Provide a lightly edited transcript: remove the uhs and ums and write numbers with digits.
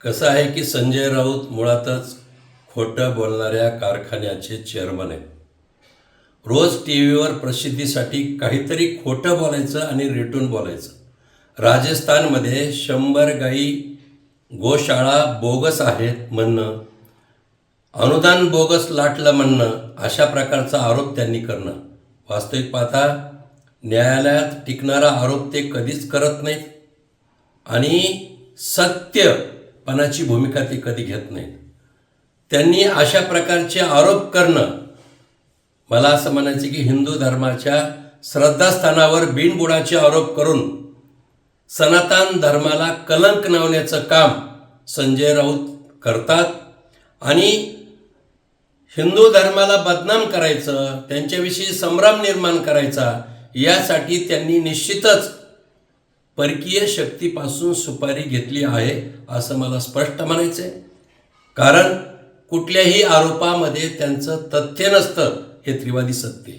कसं आहे की संजय राऊत मुळातच खोटं बोलणाऱ्या कारखान्याचे चेअरमन आहेत. रोज टी व्हीवर प्रसिद्धीसाठी काहीतरी खोटं बोलायचं आणि रेटून बोलायचं. राजस्थानमध्ये 100 गाई गोशाळा बोगस आहेत म्हणणं, अनुदान बोगस लाटलं म्हणणं, अशा प्रकारचा आरोप त्यांनी करणं. वास्तविक पाहता न्यायालयात टिकणारा आरोप ते कधीच करत नाहीत आणि सत्यपणाची भूमिका ते कधी घेत नाहीत. त्यांनी अशा प्रकारचे आरोप करणं, मला असं म्हणायचं की हिंदू धर्माच्या श्रद्धास्थानावर बिनबुडाचे आरोप करून सनातन धर्माला कलंक लावण्याचं काम संजय राऊत करतात आणि हिंदू धर्माला बदनाम करायचं, त्यांच्याविषयी संभ्रम निर्माण करायचा, यासाठी त्यांनी निश्चितच परकीय शक्तीपासून सुपारी घेतली आहे असं मला स्पष्ट म्हणायचं आहे. कारण कुठल्याही आरोपामध्ये त्यांचं तथ्य नसतं, हे त्रिवादी सत्य.